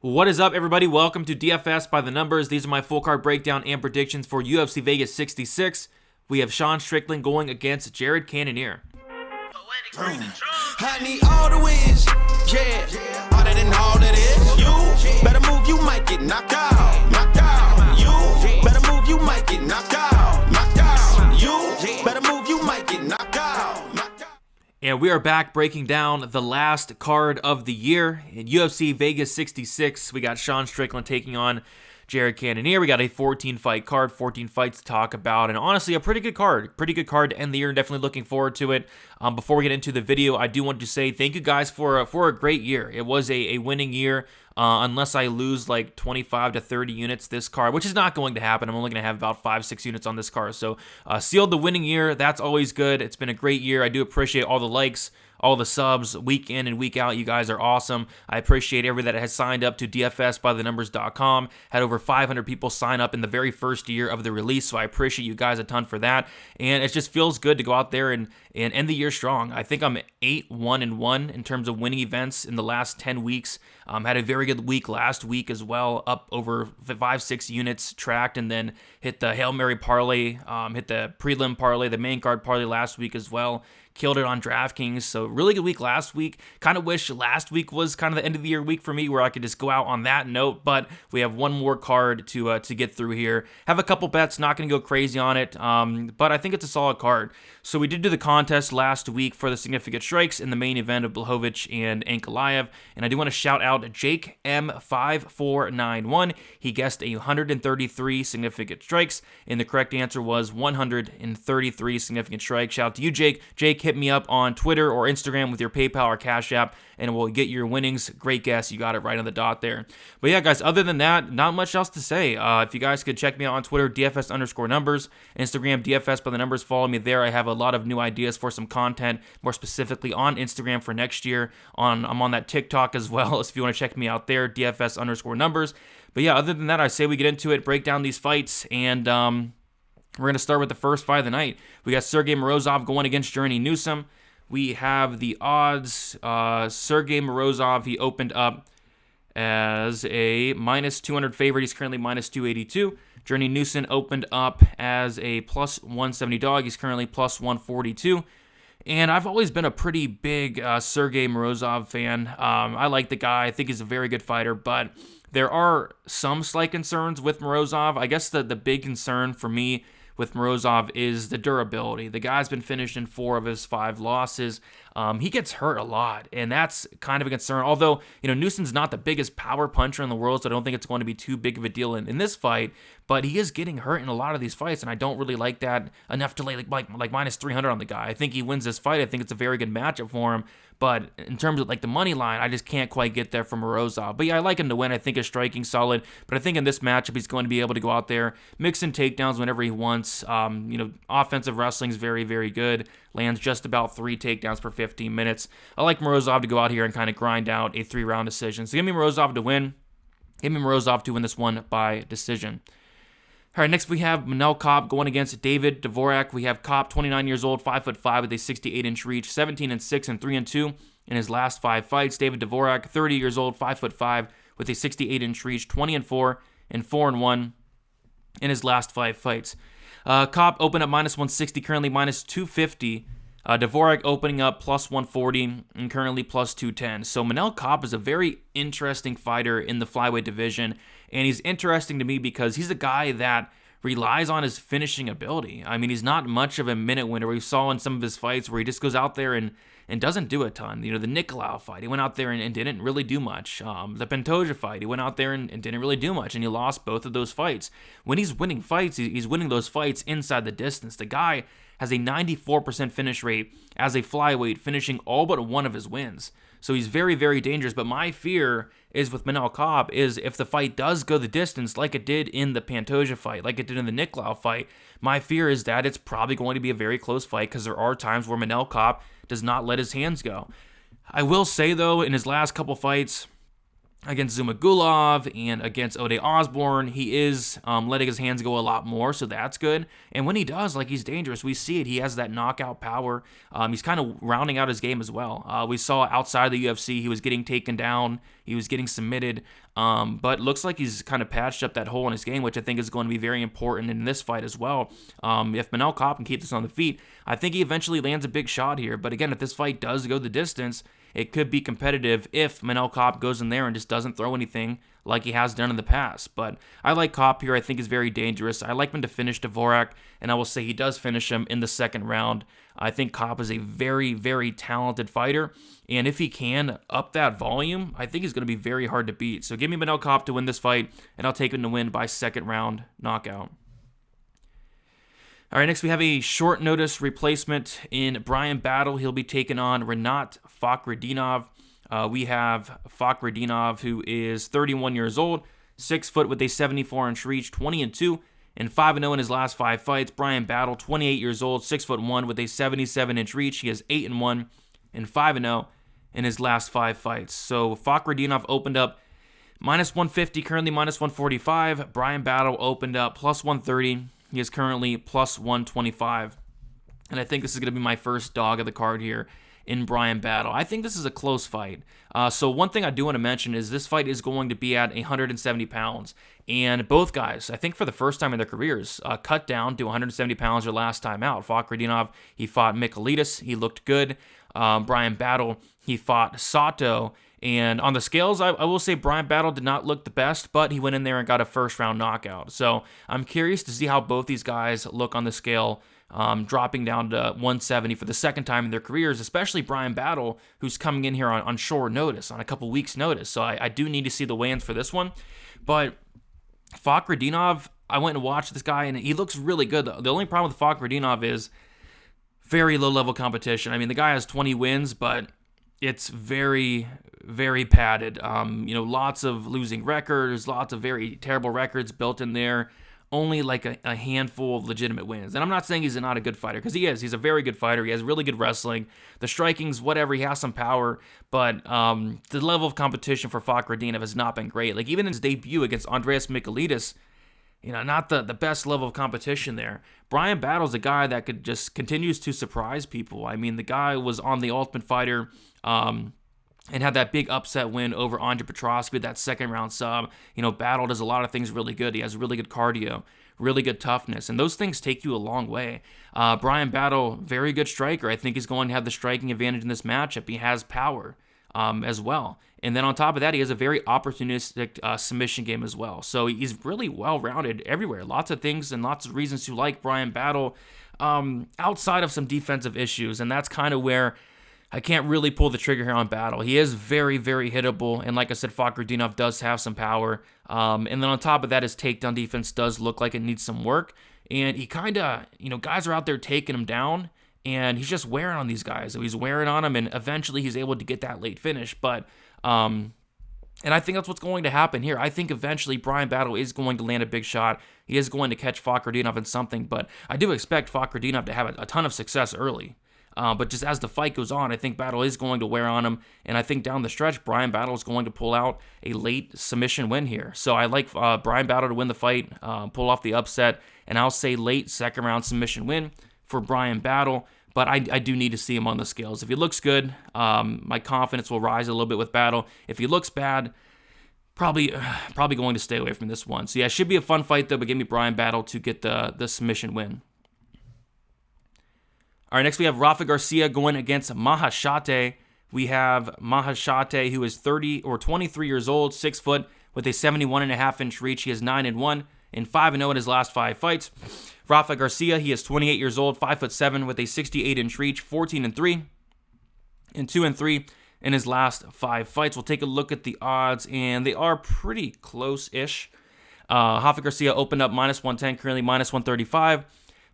What is up, everybody? Welcome to DFS by the Numbers. These are my full card breakdown and predictions for UFC Vegas 66. We have Strickland going against Jared Cannonier. I need all the wins, yeah. Harder than all that is. You better move, you might get knocked out. Knocked out. You better move, you might get knocked out. Knocked out. You better move, you might get knocked out. Knocked out. And we are back breaking down the last card of the year in UFC Vegas 66. We got Strickland taking on Jared Cannonier. We got a 14-fight card, 14 fights to talk about, and honestly, a pretty good card to end the year. Definitely looking forward to it. Before we get into the video, I do want to say thank you guys for a great year. It was a winning year. Unless I lose like 25 to 30 units this card, which is not going to happen. I'm only going to have about 5-6 units on this card. So sealed the winning year. That's always good. It's been a great year. I do appreciate all the likes, all the subs, week in and week out. You guys are awesome. I appreciate everybody that has signed up to DFSbythenumbers.com. Had over 500 people sign up in the very first year of the release, so I appreciate you guys a ton for that. And it just feels good to go out there and end the year strong. I think I'm 8-1-1 in terms of winning events in the last 10 weeks. Had a very good week last week as well, up over 5-6 units tracked, and then hit the Hail Mary parlay, hit the prelim parlay, the main card parlay last week as well. Killed it on DraftKings, so really good week last week. Kind of wish last week was kind of the end of the year week for me where I could just go out on that note, but we have one more card to get through here. Have a couple bets, not going to go crazy on it, but I think it's a solid card. So we did do the contest last week for the significant strikes in the main event of Blachowicz and Ankalaev, and I do want to shout out Jake M5491. He guessed 133 significant strikes, and the correct answer was 133 significant strikes. Shout out to you, Jake. Jake, hit me up on Twitter or Instagram with your PayPal or Cash App, and we'll get your winnings. Great guess. You got it right on the dot there. But yeah, guys, other than that, not much else to say. If you guys could check me out on Twitter, DFS_numbers, Instagram, DFS by the numbers. Follow me there. I have a lot of new ideas for some content, more specifically on Instagram for next year. I'm on that TikTok as well, so if you want to check me out there, DFS_numbers. But yeah, other than that, I say we get into it, break down these fights, and we're going to start with the first fight of the night. We got Sergey Morozov going against Journey Newsom. We have the odds. Sergey Morozov, he opened up as a -200 favorite. He's currently -282. Journey Newsom opened up as a +170 dog. He's currently +142. And I've always been a pretty big Sergey Morozov fan. I like the guy. I think he's a very good fighter, but there are some slight concerns with Morozov. I guess the big concern for me with Morozov is the durability. The guy's been finished in 4 of his 5 losses. He gets hurt a lot, and that's kind of a concern. Although, Newsom's not the biggest power puncher in the world, so I don't think it's going to be too big of a deal in this fight, but he is getting hurt in a lot of these fights, and I don't really like that enough to lay like -300 on the guy. I think he wins this fight. I think it's a very good matchup for him, but in terms of the money line, I just can't quite get there for Morozov. But yeah, I like him to win. I think his striking's solid, but I think in this matchup, he's going to be able to go out there, mix in takedowns whenever he wants. Offensive wrestling's very, very good. Lands just about 3 takedowns per 15 minutes. I like Morozov to go out here and kind of grind out a 3-round decision. So give me Morozov to win. Give me Morozov to win this one by decision. All right, next we have Manel Kape going against David Dvorak. We have Kape, 29 years old, 5'5", with a 68-inch reach, 17-6 and 3-2 in his last 5 fights. David Dvorak, 30 years old, 5'5", with a 68-inch reach, 20-4 and 4-1 in his last 5 fights. Kape opened up -160, currently -250. Dvorak opening up +140 and currently +210. So Manel Kape is a very interesting fighter in the flyweight division, and he's interesting to me because he's a guy that relies on his finishing ability. I mean, he's not much of a minute winner. We saw in some of his fights where he just goes out there and doesn't do a ton. The Nicolau fight, he went out there and didn't really do much. The Pantoja fight, he went out there and didn't really do much, and he lost both of those fights. When he's winning fights, he's winning those fights inside the distance. The guy has a 94% finish rate as a flyweight, finishing all but one of his wins. So he's very, very dangerous. But my fear is with Manel Kape is if the fight does go the distance like it did in the Pantoja fight, like it did in the Nicolau fight, my fear is that it's probably going to be a very close fight because there are times where Manel Kape does not let his hands go. I will say, though, in his last couple fights, against Ismagulov and against Ode Osborne, he is letting his hands go a lot more, so that's good. And when he does, like, he's dangerous. We see it. He has that knockout power. He's kind of rounding out his game as well. We saw outside the UFC, he was getting taken down. He was getting submitted. But looks like he's kind of patched up that hole in his game, which I think is going to be very important in this fight as well. If Manel Kape can keep this on the feet, I think he eventually lands a big shot here. But again, if this fight does go the distance, it could be competitive if Manel Kape goes in there and just doesn't throw anything like he has done in the past. But I like Kape here. I think he's very dangerous. I like him to finish Dvorak, and I will say he does finish him in the second round. I think Kape is a very, very talented fighter, and if he can up that volume, I think he's going to be very hard to beat. So give me Manel Kape to win this fight, and I'll take him to win by second round knockout. All right, next we have a short notice replacement in Bryan Battle. He'll be taking on Rinat Fakhretdinov. We have Fakhretdinov, who is 31 years old, 6 foot with a 74-inch reach, 20-2, and 5-0 in his last 5 fights. Bryan Battle, 28 years old, 6'1", with a 77-inch reach. He has 8-1 and 5-0 in his last 5 fights. So Fakhretdinov opened up minus 150, currently minus 145. Bryan Battle opened up plus 130. He is currently plus 125. And I think this is going to be my first dog of the card here in Bryan Battle. I think this is a close fight. So one thing I do want to mention is this fight is going to be at 170 pounds. And both guys, I think for the first time in their careers, cut down to 170 pounds their last time out. Fakhretdinov, he fought Michailidis. He looked good. Bryan Battle, he fought Sato. And on the scales, I will say Bryan Battle did not look the best, but he went in there and got a first-round knockout. So I'm curious to see how both these guys look on the scale, dropping down to 170 for the second time in their careers, especially Bryan Battle, who's coming in here on short notice, on a couple weeks' notice. So I do need to see the weigh-ins for this one. But Fakhretdinov, I went and watched this guy, and he looks really good. The only problem with Fakhretdinov is very low-level competition. I mean, the guy has 20 wins, but it's very, very padded. Lots of losing records, lots of very terrible records built in there. Only like a handful of legitimate wins. And I'm not saying he's not a good fighter, because he is. He's a very good fighter. He has really good wrestling. The striking's whatever. He has some power. But the level of competition for Fakhretdinov has not been great. Like, even in his debut against Andreas Michailidis, not the best level of competition there. Bryan Battle's a guy that continues to surprise people. I mean, the guy was on The Ultimate Fighter, and had that big upset win over Andre Petroski with that second-round sub. Battle does a lot of things really good. He has really good cardio, really good toughness, and those things take you a long way. Bryan Battle, very good striker. I think he's going to have the striking advantage in this matchup. He has power as well. And then on top of that, he has a very opportunistic submission game as well. So he's really well-rounded everywhere. Lots of things and lots of reasons to like Bryan Battle outside of some defensive issues, and that's kind of where I can't really pull the trigger here on Battle. He is very, very hittable, and like I said, Fakhretdinov does have some power. And then on top of that, his takedown defense does look like it needs some work. And he kind of, guys are out there taking him down, and he's just wearing on these guys. So he's wearing on them, and eventually he's able to get that late finish. But, and I think that's what's going to happen here. I think eventually Bryan Battle is going to land a big shot. He is going to catch Fakhretdinov in something, but I do expect Fakhretdinov to have a ton of success early. But just as the fight goes on, I think Battle is going to wear on him, and I think down the stretch, Bryan Battle is going to pull out a late submission win here. So I like Bryan Battle to win the fight, pull off the upset, and I'll say late second-round submission win for Bryan Battle, but I do need to see him on the scales. If he looks good, my confidence will rise a little bit with Battle. If he looks bad, probably going to stay away from this one. So yeah, it should be a fun fight, though, but give me Bryan Battle to get the submission win. All right, next we have Rafa Garcia going against Maheshate. We have Maheshate, who is 23 years old, 6 foot, with a 71.5-inch reach. He has 9-1 and 5-0 in his last 5 fights. Rafa Garcia, he is 28 years old, 5'7", with a 68-inch reach, 14-3 and 2-3 in his last 5 fights. We'll take a look at the odds, and they are pretty close-ish. Rafa Garcia opened up minus 110, currently minus 135.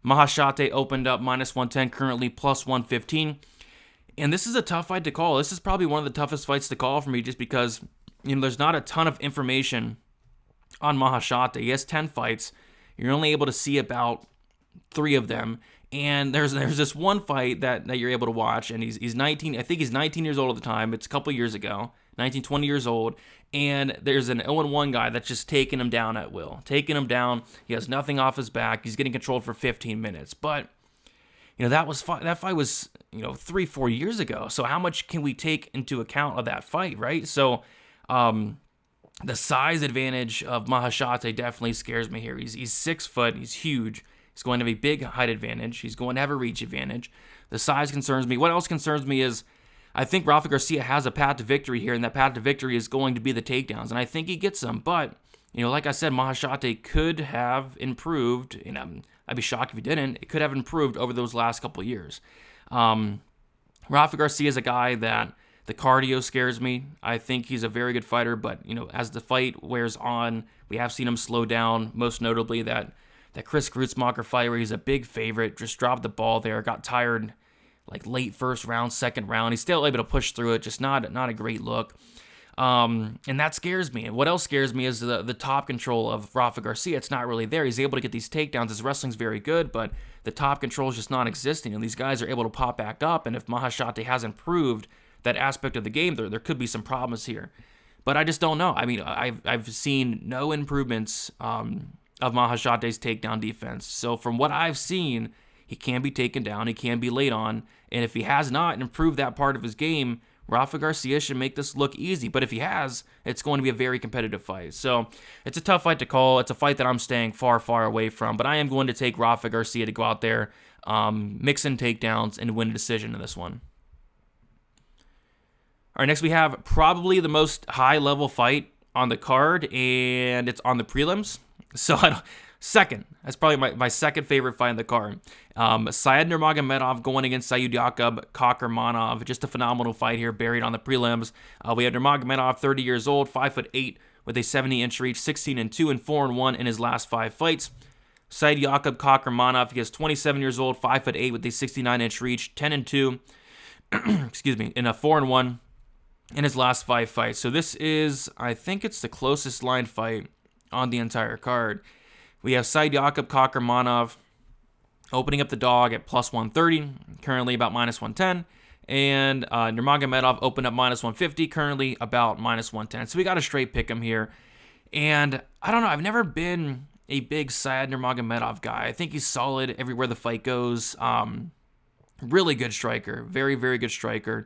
Maheshate opened up minus 110, currently plus 115. And this is a tough fight to call. This is probably one of the toughest fights to call for me, just because there's not a ton of information on Maheshate. He has 10 fights. You're only able to see about 3 of them. And there's this one fight that you're able to watch, and he's 19. I think he's 19 years old at the time. It's a couple years ago. 19, 20 years old. And there's an 0-1 guy that's just taking him down at will. Taking him down. He has nothing off his back. He's getting controlled for 15 minutes. But, that fight was, 3-4 years ago. So how much can we take into account of that fight, right? So the size advantage of Maheshate definitely scares me here. He's 6 foot. He's huge. He's going to have a big height advantage. He's going to have a reach advantage. The size concerns me. What else concerns me is I think Rafa Garcia has a path to victory here, and that path to victory is going to be the takedowns, and I think he gets them. But, like I said, Maheshate could have improved, and I'd be shocked if he didn't. It could have improved over those last couple of years. Rafa Garcia is a guy that the cardio scares me. I think he's a very good fighter, but, as the fight wears on, we have seen him slow down, most notably that Chris Grutzmacher fight where he's a big favorite, just dropped the ball there, got tired like late first round, second round. He's still able to push through it, just not a great look. And that scares me. And what else scares me is the top control of Rafa Garcia. It's not really there. He's able to get these takedowns. His wrestling's very good, but the top control is just non-existing. And these guys are able to pop back up. And if Maheshate has improved that aspect of the game, there could be some problems here. But I just don't know. I mean, I've seen no improvements of Maheshate's takedown defense. So from what I've seen, he can be taken down. He can be laid on. And if he has not improved that part of his game, Rafa Garcia should make this look easy. But if he has, it's going to be a very competitive fight. So it's a tough fight to call. It's a fight that I'm staying far, far away from. But I am going to take Rafa Garcia to go out there, mix in takedowns, and win a decision in this one. All right, next we have probably the most high-level fight on the card, and it's on the prelims. So that's probably my second favorite fight on the card. Said Nurmagomedov going against Saidyokub Kakhramonov. Just a phenomenal fight here, buried on the prelims. We have Nurmagomedov, 30 years old, 5'8", with a 70-inch reach, 16-2 and 4-1 in his last 5 fights. Saidyokub Kakhramonov, he is 27 years old, 5'8", with a 69-inch reach, 10-2, excuse me, in a 4-1 in his last 5 fights. So this is, I think it's the closest line fight on the entire card. We have Saidyokub Kakhramonov opening up the dog at plus 130, currently about minus 110. And Nurmagomedov opened up minus 150, currently about minus 110. So we got a straight pick 'em here. And I don't know, I've never been a big Said Nurmagomedov guy. I think he's solid everywhere the fight goes. Really good striker, very, very good striker.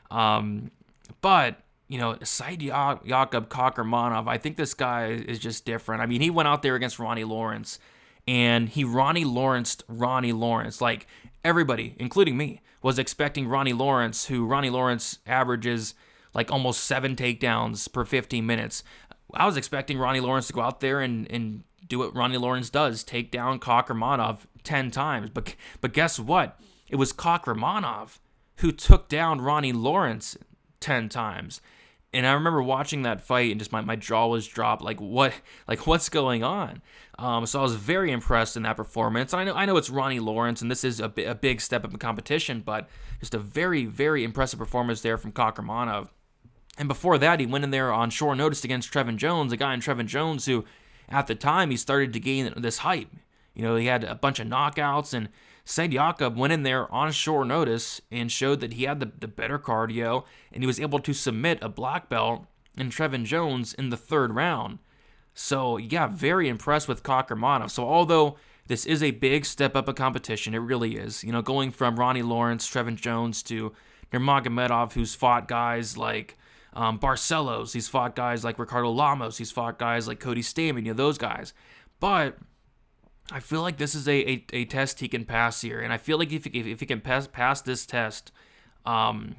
But Saidyokub Kakhramonov, I think this guy is just different. I mean, he went out there against Ronnie Lawrence, and he Ronnie Lawrenced Ronnie Lawrence. Like, everybody, including me, was expecting Ronnie Lawrence, who Ronnie Lawrence averages like almost 7 takedowns per 15 minutes. I was expecting Ronnie Lawrence to go out there and do what Ronnie Lawrence does, take down Kakhramonov 10 times. But guess what? It was Kakhramonov who took down Ronnie Lawrence 10 times. And I remember watching that fight and just my jaw was dropped. What's going on? So I was very impressed in that performance. I know it's Ronnie Lawrence, and this is a big step up in competition, but just a very, very impressive performance there from Kakhramonov. And before that, he went in there on short notice against Trevin Jones, a guy in Trevin Jones who, at the time, he started to gain this hype. He had a bunch of knockouts, and Saidyokub went in there on short notice and showed that he had the better cardio, and he was able to submit a black belt in Trevin Jones in the 3rd round. So, yeah, very impressed with Kakhramonov. So, although this is a big step up in competition, it really is. Going from Ronnie Lawrence, Trevin Jones, to Nurmagomedov, who's fought guys like Barcelos, he's fought guys like Ricardo Lamos, he's fought guys like Cody Stamen, those guys. But I feel like this is a test he can pass here, and I feel like if he can pass this test,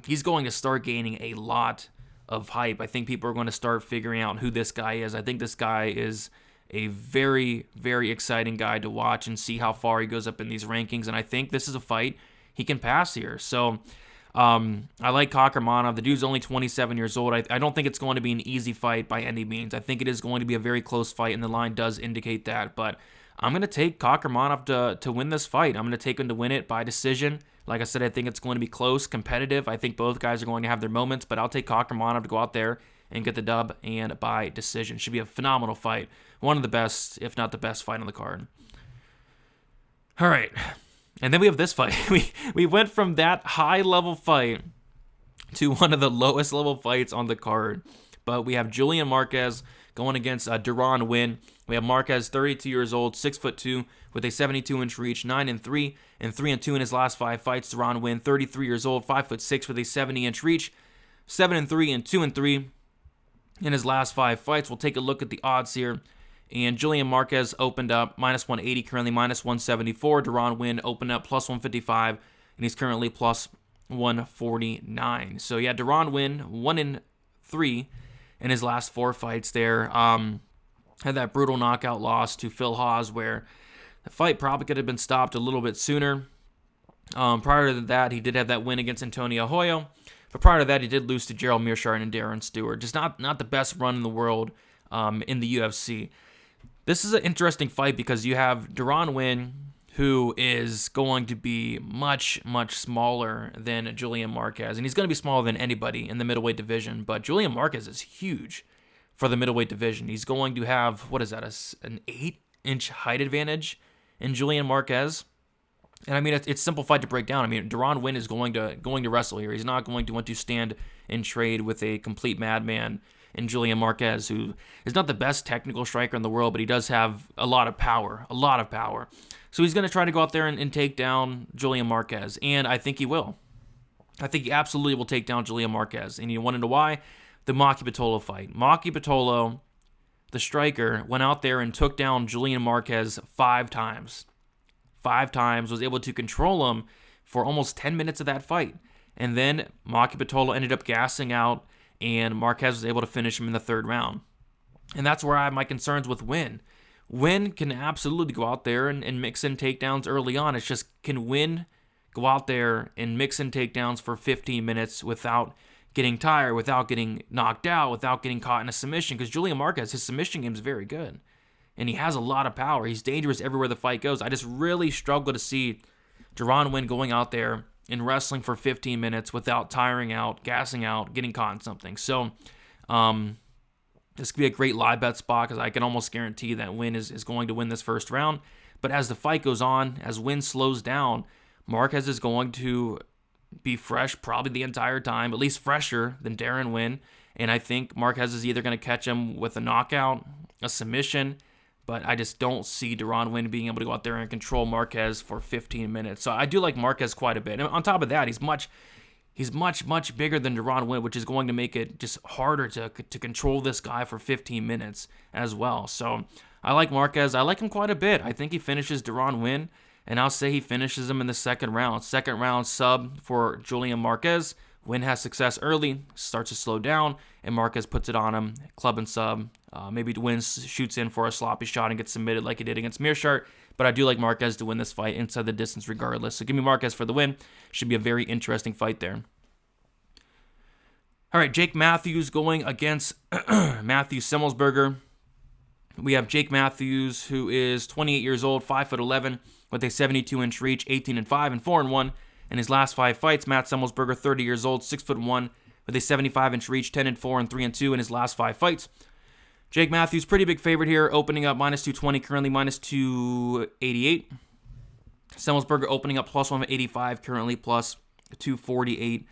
he's going to start gaining a lot of hype. I think people are going to start figuring out who this guy is. I think this guy is a very, very exciting guy to watch and see how far he goes up in these rankings, and I think this is a fight he can pass here. So I like Kakhramonov. The dude's only 27 years old. I don't think it's going to be an easy fight by any means. I think it is going to be a very close fight, and the line does indicate that, but I'm going to take Kakhramonov to win this fight. I'm going to take him to win it by decision. Like I said, I think it's going to be close, competitive. I think both guys are going to have their moments, but I'll take Kakhramonov to go out there and get the dub and by decision. Should be a phenomenal fight. One of the best, if not the best fight on the card. All right. And then we have this fight. We went from that high-level fight to one of the lowest-level fights on the card. But we have Julian Marquez going against Deron Winn. We have Marquez, 32 years old, 6'2", with a 72-inch reach, 9-3, and 3-2 in his last 5 fights. Deron Winn, 33 years old, 5'6", with a 70-inch reach, 7-3 and 2-3 in his last 5 fights. We'll take a look at the odds here. And Julian Marquez opened up minus 180, currently minus 174. Deron Winn opened up plus 155, and he's currently plus 149. So yeah, Deron Winn, 1-3 in his last 4 fights there. Had that brutal knockout loss to Phil Hawes, where the fight probably could have been stopped a little bit sooner. Prior to that, he did have that win against Antonio Hoyo. But prior to that, he did lose to Gerald Meerschaert and Darren Stewart. Just not the best run in the world in the UFC. This is an interesting fight because you have Deron Winn, who is going to be much, much smaller than Julian Marquez. And he's going to be smaller than anybody in the middleweight division. But Julian Marquez is huge for the middleweight division. He's going to have, what is that, an 8-inch height advantage in Julian Marquez. And I mean, it's a simple fight to break down. I mean, Deron Winn is going to wrestle here. He's not going to want to stand and trade with a complete madman in Julian Marquez, who is not the best technical striker in the world, but he does have a lot of power. So he's going to try to go out there and take down Julian Marquez, and I think he will. I think he absolutely will take down Julian Marquez. And you want to know why? The Maki Pitolo fight. Maki Pitolo, the striker, went out there and took down Julian Marquez 5 times. 5 times, was able to control him for almost 10 minutes of that fight. And then Maki Pitolo ended up gassing out, and Marquez was able to finish him in the 3rd round. And that's where I have my concerns with Winn. Winn can absolutely go out there and mix in takedowns early on. It's just, can Winn go out there and mix in takedowns for 15 minutes without getting tired, without getting knocked out, without getting caught in a submission? Because Julian Marquez, his submission game is very good. And he has a lot of power. He's dangerous everywhere the fight goes. I just really struggle to see Deron Winn going out there and wrestling for 15 minutes without tiring out, gassing out, getting caught in something. So this could be a great live bet spot because I can almost guarantee that Winn is going to win this 1st round. But as the fight goes on, as Winn slows down, Marquez is going to be fresh probably the entire time, at least fresher than Deron Winn. And I think Marquez is either going to catch him with a knockout, a submission, but I just don't see Deron Winn being able to go out there and control Marquez for 15 minutes. So I do like Marquez quite a bit. And on top of that, he's much bigger than Deron Winn, which is going to make it just harder to control this guy for 15 minutes as well. So I like Marquez. I like him quite a bit. I think he finishes Deron Winn, and I'll say he finishes him in the 2nd round. 2nd round sub for Julian Marquez. Winn has success early, starts to slow down, and Marquez puts it on him, club and sub. Maybe Winn shoots in for a sloppy shot and gets submitted like he did against Meerschaert. But I do like Marquez to win this fight inside the distance regardless. So give me Marquez for the win. Should be a very interesting fight there. All right, Jake Matthews going against Matthew Semelsberger. We have Jake Matthews, who is 28 years old, 5'11", with a 72-inch reach, 18-5 and 4-1 in his last 5 fights. Matt Semelsberger, 30 years old, 6'1", with a 75-inch reach, 10-4 and 3-2 in his last 5 fights. Jake Matthews, pretty big favorite here, opening up minus 220, currently minus 288. Semelsberger opening up plus 185, currently plus 248.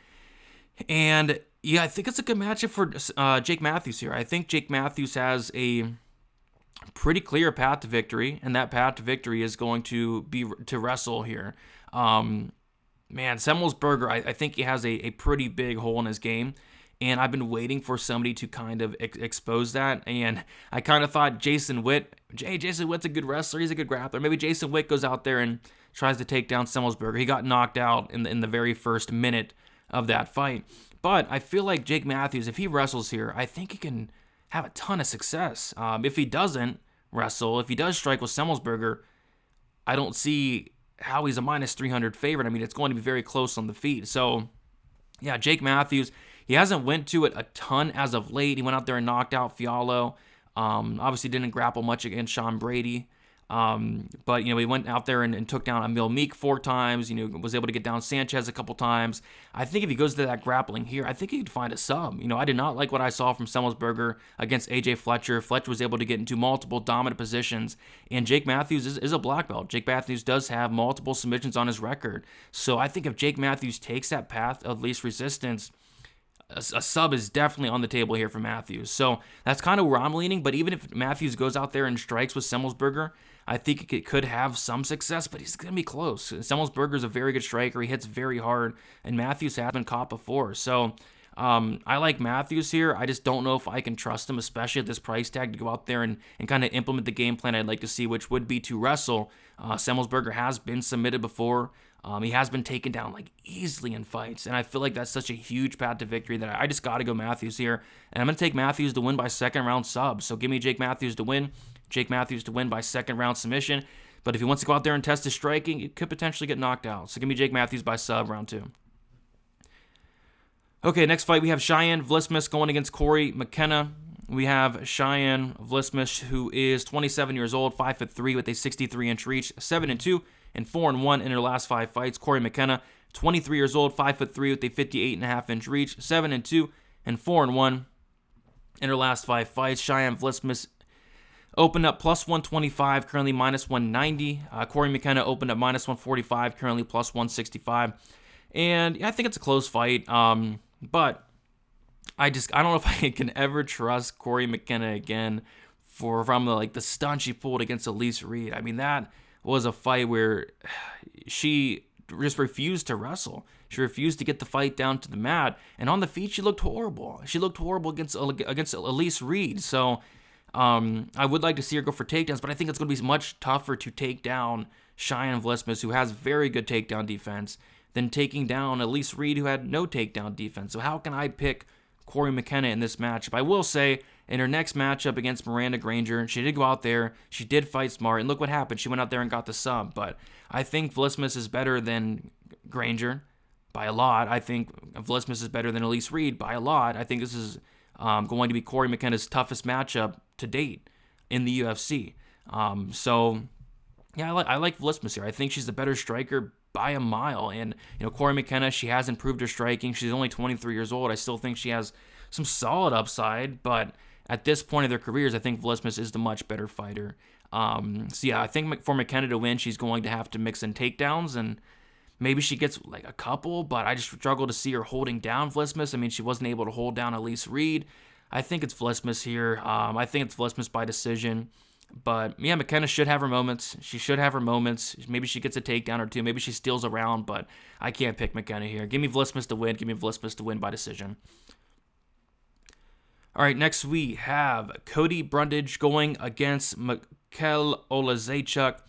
And yeah, I think it's a good matchup for Jake Matthews here. I think Jake Matthews has a pretty clear path to victory, and that path to victory is going to be to wrestle here. Man, Semelsberger, I think he has a pretty big hole in his game. And I've been waiting for somebody to kind of expose that. And I kind of thought Jason Witt, Jason Witt's a good wrestler. He's a good grappler. Maybe Jason Witt goes out there and tries to take down Semelsberger. He got knocked out in the very first minute of that fight. But I feel like Jake Matthews, if he wrestles here, I think he can have a ton of success. If he doesn't wrestle, if he does strike with Semelsberger, I don't see how he's a minus 300 favorite. I mean, it's going to be very close on the feet. So, yeah, Jake Matthews, he hasn't went to it a ton as of late. He went out there and knocked out Fiallo. Obviously didn't grapple much against Sean Brady. But, he went out there and took down Emil Meek 4 times, was able to get down Sanchez a couple times. I think if he goes to that grappling here, I think he could find a sub. I did not like what I saw from Semelsberger against AJ Fletcher. Fletcher was able to get into multiple dominant positions, and Jake Matthews is a black belt. Jake Matthews does have multiple submissions on his record. So I think if Jake Matthews takes that path of least resistance, a sub is definitely on the table here for Matthews. So that's kind of where I'm leaning. But even if Matthews goes out there and strikes with Semelsberger, I think it could have some success, but he's going to be close. Semelsberger is a very good striker. He hits very hard, and Matthews has been caught before. So I like Matthews here. I just don't know if I can trust him, especially at this price tag, to go out there and kind of implement the game plan I'd like to see, which would be to wrestle. Semelsberger has been submitted before. He has been taken down like easily in fights, and I feel like that's such a huge path to victory that I just got to go Matthews here, and I'm going to take Matthews to win by second round sub. So give me Jake Matthews to win. Jake Matthews to win by second round submission. But if he wants to go out there and test his striking, he could potentially get knocked out. So give me Jake Matthews by sub round 2. Okay, next fight we have Cheyanne Vlismas going against Cory McKenna. We have Cheyanne Vlismas, who is 27 years old, 5'3" with a 63-inch reach, 7-2 and 4-1 in her last 5 fights. Cory McKenna, 23 years old, 5'3" with a 58.5-inch reach, 7-2 and 4-1 in her last 5 fights. Cheyanne Vlismas opened up plus 125, currently minus 190. Cory McKenna opened up minus 145, currently plus 165. And yeah, I think it's a close fight, but I don't know if I can ever trust Cory McKenna again from the stunt she pulled against Elise Reed. I mean, that was a fight where she just refused to wrestle. She refused to get the fight down to the mat, and on the feet she looked horrible. She looked horrible against Elise Reed. So I would like to see her go for takedowns, but I think it's going to be much tougher to take down Cheyanne Vlismas, who has very good takedown defense, than taking down Elise Reed, who had no takedown defense. So how can I pick Cory McKenna in this matchup? I will say, in her next matchup against Miranda Granger, she did go out there, she did fight smart, and look what happened. She went out there and got the sub. But I think Vlismas is better than Granger by a lot. I think Vlismas is better than Elise Reed by a lot. I think this is going to be Cory McKenna's toughest matchup to date in the UFC. So, yeah, I like Vlismas here. I think she's the better striker by a mile. And, Cory McKenna, she has improved her striking. She's only 23 years old. I still think she has some solid upside, but at this point of their careers, I think Vlismas is the much better fighter. So yeah, I think for McKenna to win, she's going to have to mix in takedowns, and maybe she gets like a couple, but I just struggle to see her holding down Vlismas. I mean, she wasn't able to hold down Elise Reed. I think it's Vlismas here. I think it's Vlismas by decision. But yeah, McKenna should have her moments. She should have her moments. Maybe she gets a takedown or two. Maybe she steals a round, but I can't pick McKenna here. Give me Vlismas to win. Give me Vlismas to win by decision. All right, next we have Cody Brundage going against Michal Oleksiejczuk.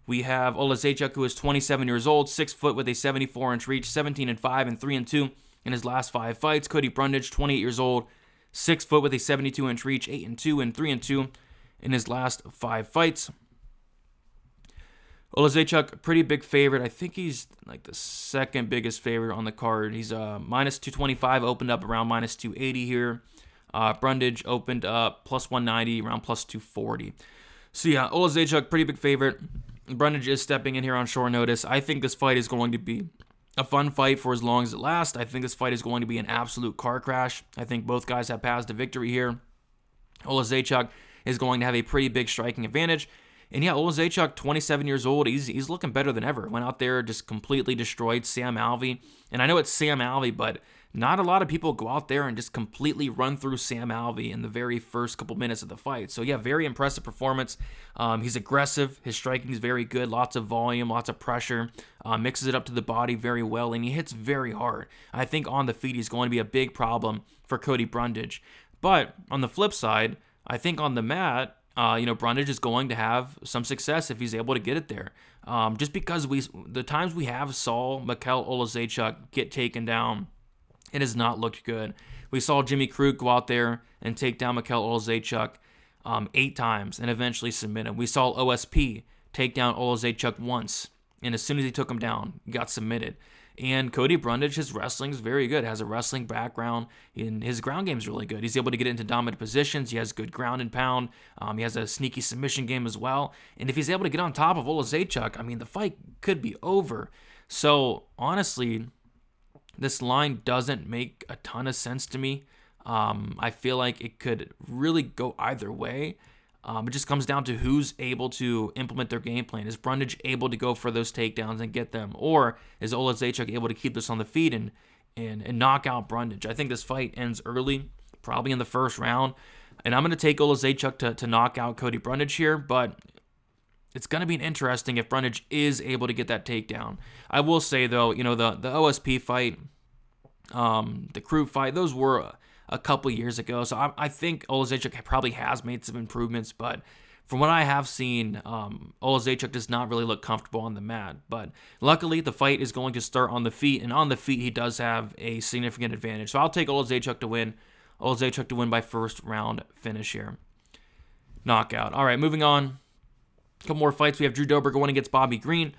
We have Oleksiejczuk, who is 27 years old, 6 foot with a 74-inch reach, 17-5 and 3-2 in his last 5 fights. Cody Brundage, 28 years old, 6 foot with a 72-inch reach, 8-2 and 3-2 in his last 5 fights. Oleksiejczuk, pretty big favorite. I think he's like the second biggest favorite on the card. He's minus 225, opened up around minus 280 here. Brundage opened up plus 190, around plus 240. So yeah, Oleksiejczuk, pretty big favorite. Brundage is stepping in here on short notice. I think this fight is going to be a fun fight for as long as it lasts. I think this fight is going to be an absolute car crash. I think both guys have passed to victory here. Oleksiejczuk is going to have a pretty big striking advantage. And yeah, Oleksiejczuk, 27 years old, he's looking better than ever. Went out there, just completely destroyed Sam Alvey. And I know it's Sam Alvey, but not a lot of people go out there and just completely run through Sam Alvey in the very first couple minutes of the fight. So yeah, very impressive performance. He's aggressive. His striking is very good. Lots of volume, lots of pressure. Mixes it up to the body very well, and he hits very hard. I think on the feet he's going to be a big problem for Cody Brundage. But on the flip side, I think on the mat, Brundage is going to have some success if he's able to get it there. Just because the times we have saw Michal Oleksiejczuk get taken down, it has not looked good. We saw Jimmy Crute go out there and take down Michal Oleksiejczuk 8 times and eventually submit him. We saw OSP take down Oleksiejczuk once, and as soon as he took him down, he got submitted. And Cody Brundage, his wrestling is very good. Has a wrestling background, and his ground game is really good. He's able to get into dominant positions. He has good ground and pound. He has a sneaky submission game as well. And if he's able to get on top of Oleksiejczuk, I mean, the fight could be over. So honestly, this line doesn't make a ton of sense to me. I feel like it could really go either way. It just comes down to who's able to implement their game plan. Is Brundage able to go for those takedowns and get them? Or is Oleksiejczuk able to keep this on the feet and and knock out Brundage. I think this fight ends early, probably in the first round. And I'm going to take Oleksiejczuk to knock out Cody Brundage here, but it's going to be interesting if Brundage is able to get that takedown. I will say, though, the OSP fight, the crew fight, those were a couple years ago. So I think Oleksiejczuk probably has made some improvements, but from what I have seen, Oleksiejczuk does not really look comfortable on the mat. But luckily, the fight is going to start on the feet, and on the feet, he does have a significant advantage. So I'll take Oleksiejczuk to win. Oleksiejczuk to win by first round finish here. Knockout. All right, moving on. A couple more fights. We have Drew Dober going against Bobby Green.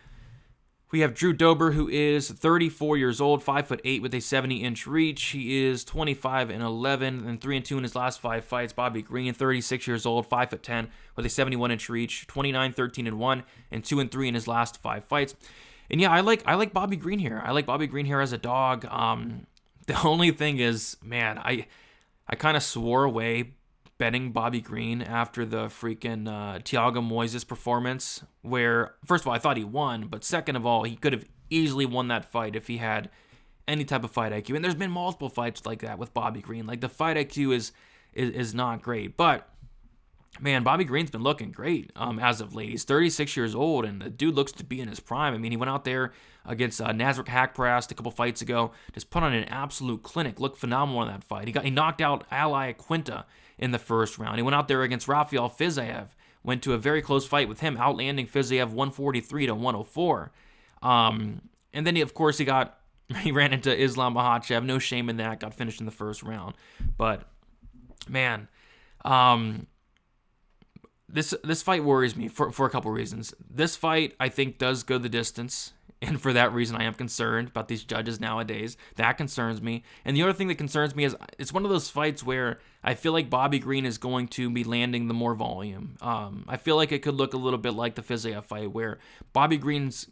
We have Drew Dober, who is 34 years old, 5'8" with a 70-inch reach. He is 25-11 and 3-2 in his last 5 fights. Bobby Green, 36 years old, 5'10" with a 71-inch reach, 29-13-1 and 2-3 in his last 5 fights. And yeah, I like Bobby Green here. I like Bobby Green here as a dog. The only thing is, man, I kind of swore away betting Bobby Green after the freaking Thiago Moises performance, where, first of all, I thought he won, but second of all, he could have easily won that fight if he had any type of fight IQ. And there's been multiple fights like that with Bobby Green. Like, the fight IQ is not great, but man, Bobby Green's been looking great as of late. He's 36 years old, and the dude looks to be in his prime. I mean, he went out there against Nasrat Haqparast a couple fights ago, just put on an absolute clinic, looked phenomenal in that fight. He knocked out Ali Quinta in the first round. He went out there against Rafael Fiziev, went to a very close fight with him, outlanding Fiziev 143-104. And then, of course, he ran into Islam Makhachev. No shame in that. Got finished in the first round. But, man, this fight worries me for a couple reasons. This fight, I think, does go the distance, and for that reason, I am concerned about these judges nowadays. That concerns me. And the other thing that concerns me is it's one of those fights where I feel like Bobby Green is going to be landing the more volume. I feel like it could look a little bit like the Fiziev fight, where Bobby Green's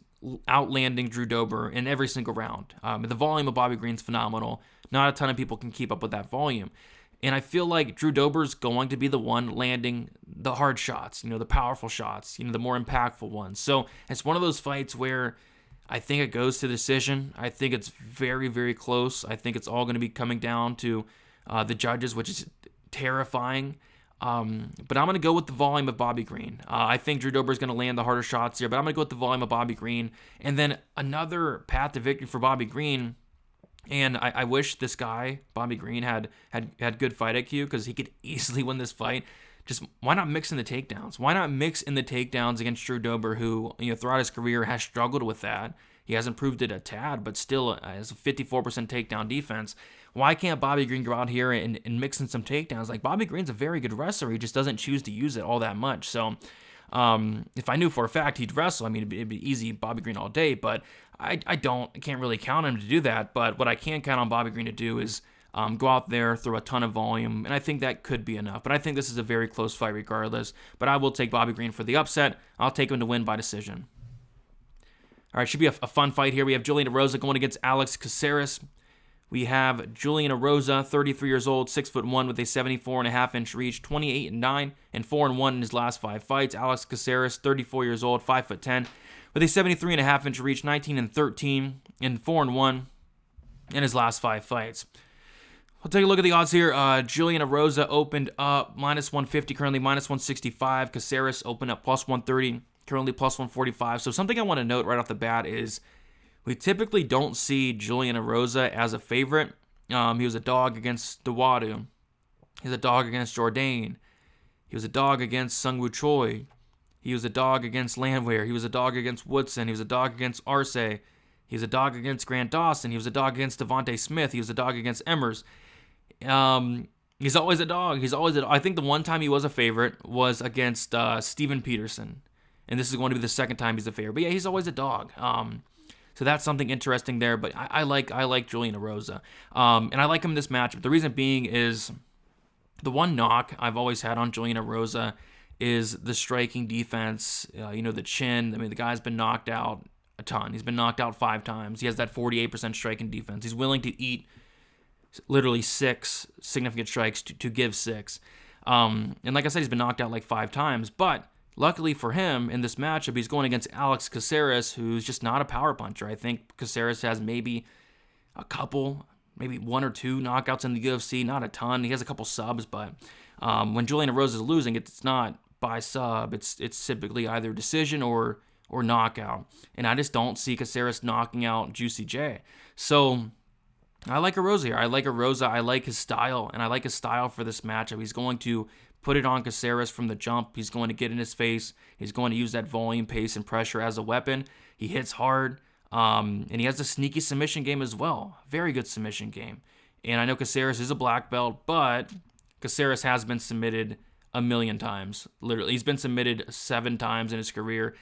outlanding Drew Dober in every single round. The volume of Bobby Green's phenomenal. Not a ton of people can keep up with that volume. And I feel like Drew Dober's going to be the one landing the hard shots, the powerful shots, the more impactful ones. So it's one of those fights where I think it goes to decision. I think it's very, very close. I think it's all going to be coming down to the judges, which is terrifying. But I'm going to go with the volume of Bobby Green. I think Drew Dober is going to land the harder shots here, but I'm going to go with the volume of Bobby Green. And then another path to victory for Bobby Green. And I wish this guy, Bobby Green, had good fight IQ, because he could easily win this fight. Just why not mix in the takedowns? Why not mix in the takedowns against Drew Dober, who throughout his career has struggled with that? He hasn't proved it a tad, but still has a 54% takedown defense. Why can't Bobby Green go out here and mix in some takedowns? Like, Bobby Green's a very good wrestler. He just doesn't choose to use it all that much. So if I knew for a fact he'd wrestle, I mean, it'd be easy Bobby Green all day, but I can't really count on him to do that. But what I can count on Bobby Green to do is go out there, throw a ton of volume, and I think that could be enough. But I think this is a very close fight regardless. But I will take Bobby Green for the upset. I'll take him to win by decision. All right, should be a fun fight here. We have Julian Erosa going against Alex Caceres. We have Julian Erosa, 33 years old, 6'1", with a 74.5-inch reach, 28-9 and 4-1 in his last 5 fights. Alex Caceres, 34 years old, 5'10", with a 73.5-inch reach, 19-13 and 4-1 in his last 5 fights. We'll take a look at the odds here. Julian Erosa opened up -150, currently -165. Caceres opened up +130, currently +145. So something I want to note right off the bat is we typically don't see Julian Erosa as a favorite. He was a dog against Dawadu. He was a dog against Jourdain. He was a dog against Sung Woo Choi. He was a dog against Landwehr. He was a dog against Woodson. He was a dog against Arce. He was a dog against Grant Dawson. He was a dog against Devontae Smith. He was a dog against Emmers. He's always a dog. I think the one time he was a favorite was against Steven Peterson. And this is going to be the second time he's a favorite. But yeah, he's always a dog. So that's something interesting there. But I like Julian Erosa. And I like him in this matchup. The reason being is the one knock I've always had on Julian Erosa is the striking defense, the chin. I mean, the guy's been knocked out a ton. He's been knocked out 5 times. He has that 48% striking defense. He's willing to eat literally 6 significant strikes to give 6. And like I said, he's been knocked out like 5 times. But luckily for him, in this matchup, he's going against Alex Caceres, who's just not a power puncher. I think Caceres has maybe a couple maybe 1 or 2 knockouts in the UFC, not a ton. He has a couple subs, but when Julian Erosa is losing, it's not by sub. It's typically either decision or knockout. And I just don't see Caceres knocking out Juicy J. So I like Erosa here. I like Erosa. I like his style, and I like his style for this matchup. He's going to put it on Caceres from the jump. He's going to get in his face. He's going to use that volume, pace, and pressure as a weapon. He hits hard, and he has a sneaky submission game as well. Very good submission game. And I know Caceres is a black belt, but Caceres has been submitted a million times. Literally, he's been submitted 7 times in his career.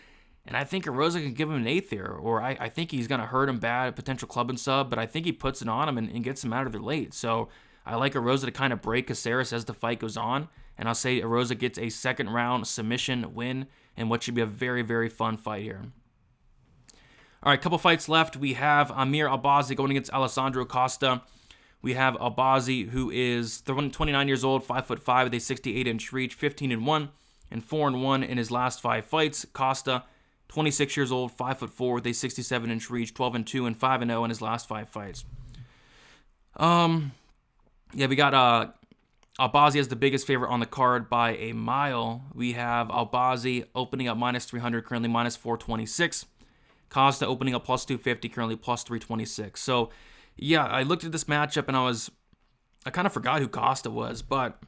And I think Erosa can give him an 8th here, or I think he's going to hurt him bad, potential club and sub, but I think he puts it on him and gets him out of there late. So I like Erosa to kind of break Caceres as the fight goes on, and I'll say Erosa gets a 2nd round submission win in what should be a very, very fun fight here. All right, couple fights left. We have Amir Albazi going against Alessandro Costa. We have Albazi, who is 29 years old, 5'5", with a 68-inch reach, 15-1, and 4-1 in his last 5 fights. Costa, 26 years old, 5'4", with a 67-inch reach, 12-2, and 5-0 in his last 5 fights. Yeah, we got Albazi as the biggest favorite on the card by a mile. We have Albazi opening up -300, currently -426. Costa opening up +250, currently +326. So, yeah, I looked at this matchup and I kind of forgot who Costa was, but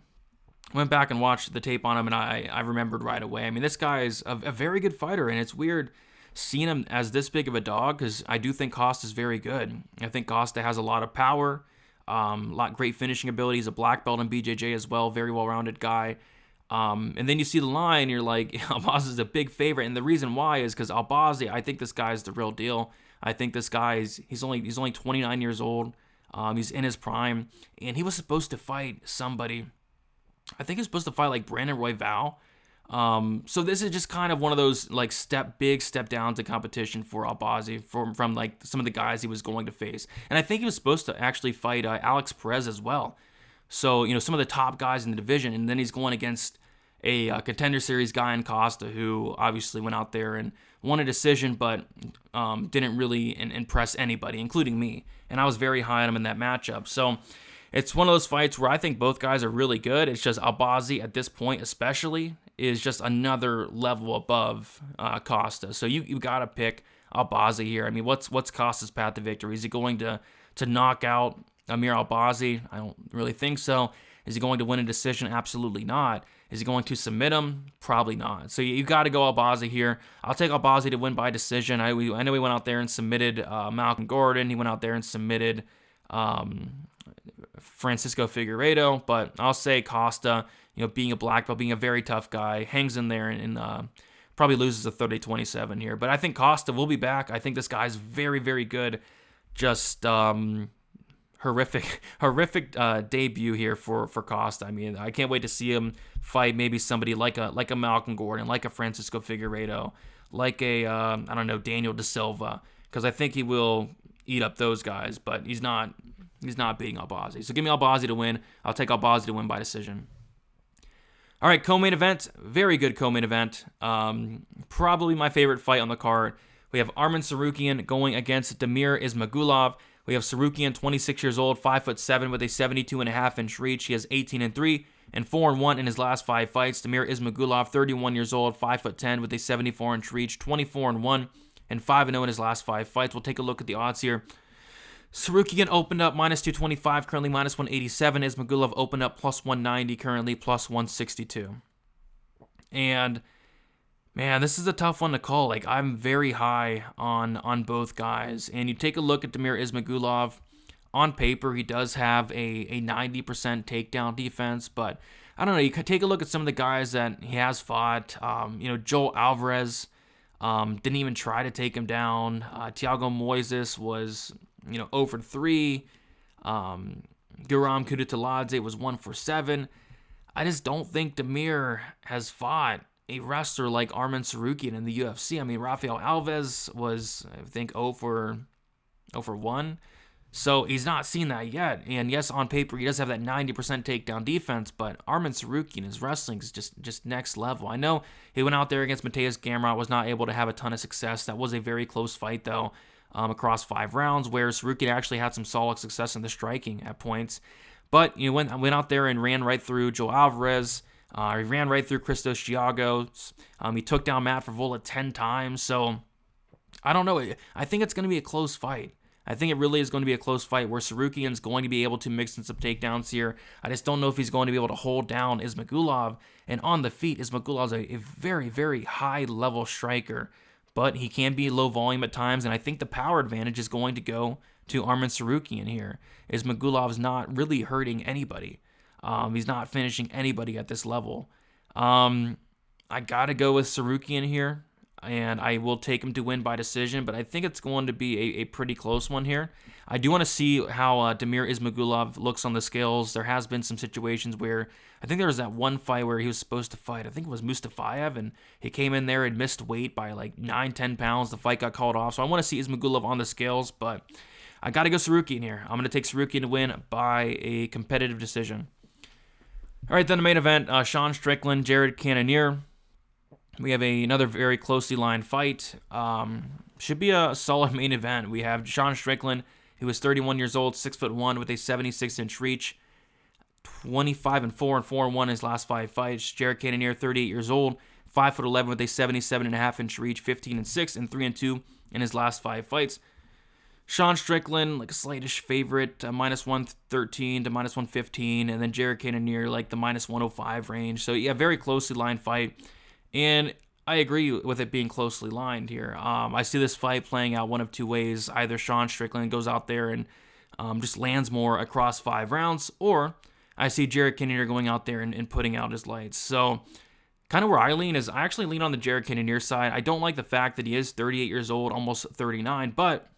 went back and watched the tape on him, and I remembered right away. I mean, this guy is a very good fighter, and it's weird seeing him as this big of a dog because I do think Costa's very good. I think Costa has a lot of power, great finishing ability. He's a black belt in BJJ as well, very well-rounded guy. And then you see the line, you're like, Albazi's a big favorite, and the reason why is because Albazi, I think this guy's the real deal. I think this guy he's only 29 years old. He's in his prime, and he was supposed to fight somebody. I think he was supposed to fight like Brandon Royval. So this is just kind of one of those like big step downs in competition for Albazi from like some of the guys he was going to face. And I think he was supposed to actually fight Alex Perez as well. So, some of the top guys in the division, and then he's going against a Contender Series guy in Costa, who obviously went out there and won a decision, but didn't really impress anybody, including me. And I was very high on him in that matchup. So it's one of those fights where I think both guys are really good. It's just Albazi at this point especially is just another level above Costa. So you got to pick Albazi here. I mean, what's Costa's path to victory? Is he going to knock out Amir Albazi? I don't really think so. Is he going to win a decision? Absolutely not. Is he going to submit him? Probably not. So you got to go Albazi here. I'll take Albazi to win by decision. I know he went out there and submitted Malcolm Gordon. He went out there and submitted Francisco Figueiredo. But I'll say Costa, being a black belt, being a very tough guy, hangs in there and probably loses a 30-27 here. But I think Costa will be back. I think this guy's very, very good. Just horrific debut here for Costa. I mean, I can't wait to see him fight maybe somebody like a Malcolm Gordon, like a Francisco Figueiredo, like a Daniel De Silva, because I think he will eat up those guys, but he's not beating Albazi. So give me Albazi to win. I'll take Albazi to win by decision. All right, co-main event, very good co-main event. Probably my favorite fight on the card. We have Arman Tsarukyan going against Damir Ismagulov. We have Tsarukyan, 26 years old, 5'7", with a 72.5-inch reach. He has 18-3 and 4-1 in his last 5 fights. Damir Ismagulov, 31 years old, 5'10", with a 74-inch reach, 24-1 and 5-0 in his last 5 fights. We'll take a look at the odds here. Tsarukyan opened up -225, currently -187. Ismagulov opened up +190, currently +162. And man, this is a tough one to call. Like, I'm very high on both guys. And you take a look at Damir Ismagulov. On paper, he does have a 90% takedown defense, but I don't know. You could take a look at some of the guys that he has fought. Joel Alvarez didn't even try to take him down. Thiago Moises was 0-3. Guram Kudutaladze was 1-7. I just don't think Damir has fought a wrestler like Arman Tsarukyan in the UFC. I mean, Rafael Alves was, I think, 0-1. So he's not seen that yet. And yes, on paper, he does have that 90% takedown defense, but Arman Tsarukyan, his wrestling is just next level. I know he went out there against Mateus Gamrot, was not able to have a ton of success. That was a very close fight, though. across 5 rounds, where Tsarukyan actually had some solid success in the striking at points. But went out there and ran right through Joe Alvarez. He ran right through Christos Giagos. He took down Matt Frevola 10 times. So I don't know. I think it's going to be a close fight. I think it really is going to be a close fight where Tsarukyan's going to be able to mix in some takedowns here. I just don't know if he's going to be able to hold down Ismagulov. And on the feet, Ismagulov's a very, very high-level striker. But he can be low volume at times, and I think the power advantage is going to go to Arman Tsarukyan here. Ismagulov's not really hurting anybody. He's not finishing anybody at this level. I got to go with Tsarukyan here, and I will take him to win by decision, but I think it's going to be a pretty close one here. I do want to see how Damir Ismagulov looks on the scales. There has been some situations where I think there was that one fight where he was supposed to fight. I think it was Mustafayev, and he came in there and missed weight by like 9-10 pounds. The fight got called off, so I want to see Ismagulov on the scales, but I got to go Tsarukyan here. I'm going to take Tsarukyan to win by a competitive decision. All right, then the main event, Sean Strickland, Cannonier. We have another very closely lined fight. Should be a solid main event. We have Sean Strickland, who is 31 years old, 6'1", with a 76-inch reach, 25-4 and 4-1 in his last 5 fights. Cannonier, 38 years old, 5'11", with a 77.5-inch reach, 15-6 and 3-2 in his last 5 fights. Sean Strickland, like a slightish favorite, -113 to -115, and then Cannonier, like the -105 range. So yeah, very closely lined fight. And I agree with it being closely lined here. I see this fight playing out one of 2 ways. Either Sean Strickland goes out there and just lands more across 5 rounds, or I see Cannonier going out there and putting out his lights. So kind of where I lean is I actually lean on the Cannonier side. I don't like the fact that he is 38 years old, almost 39, but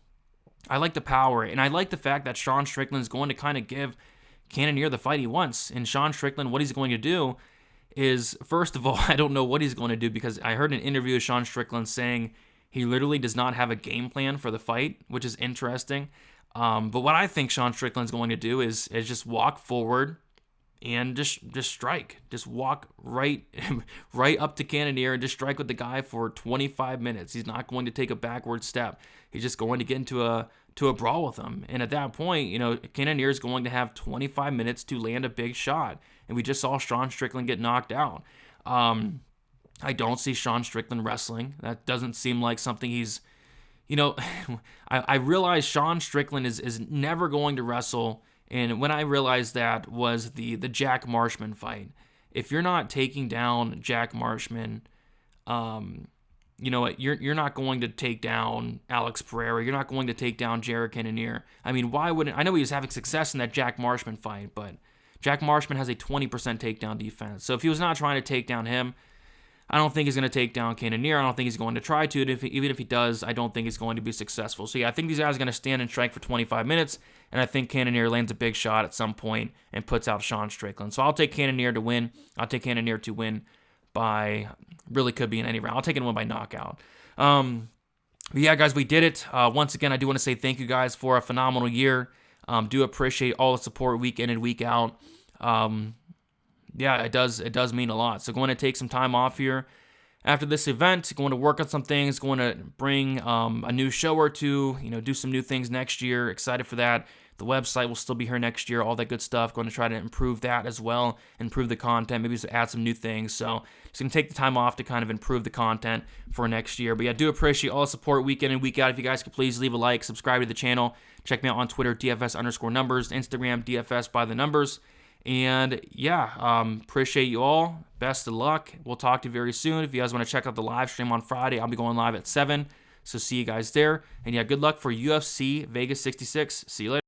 I like the power, and I like the fact that Sean Strickland is going to kind of give Cannonier the fight he wants. And Sean Strickland, what he's going to do is, first of all, I don't know what he's going to do, because I heard an interview of Sean Strickland saying he literally does not have a game plan for the fight, which is interesting. But what I think Sean Strickland's going to do is just walk forward and just strike. Just walk right up to Cannonier and just strike with the guy for 25 minutes. He's not going to take a backward step. He's just going to get into a brawl with him. And at that point, Cannonier is going to have 25 minutes to land a big shot. And we just saw Sean Strickland get knocked out. I don't see Sean Strickland wrestling. That doesn't seem like something he's, I realize Sean Strickland is never going to wrestle. And when I realized that was the Jack Marshman fight. If you're not taking down Jack Marshman, you're not going to take down Alex Pereira. You're not going to take down Cannonier. I mean, why wouldn't? I know he was having success in that Jack Marshman fight, but Jack Marshman has a 20% takedown defense. So if he was not trying to take down him, I don't think he's going to take down Cannonier. I don't think he's going to try to. Even if he does, I don't think he's going to be successful. So yeah, I think these guys are going to stand and strike for 25 minutes, and I think Cannonier lands a big shot at some point and puts out Sean Strickland. So I'll take Cannonier to win. I'll take Cannonier to win by, really could be in any round. I'll take it to win by knockout. But yeah, guys, we did it. Once again, I do want to say thank you guys for a phenomenal year. Do appreciate all the support week in and week out. Yeah, it does mean a lot. So going to take some time off here after this event, going to work on some things, going to bring a new show or two, do some new things next year. Excited for that. The website will still be here next year, all that good stuff. Going to try to improve that as well, improve the content, maybe just add some new things. So just going to take the time off to kind of improve the content for next year. But yeah, I do appreciate all the support week in and week out. If you guys could please leave a like, subscribe to the channel. Check me out on Twitter, DFS_numbers, Instagram, DFS by the numbers. And yeah, appreciate you all. Best of luck. We'll talk to you very soon. If you guys want to check out the live stream on Friday, I'll be going live at 7. So see you guys there. And yeah, good luck for UFC Vegas 66. See you later.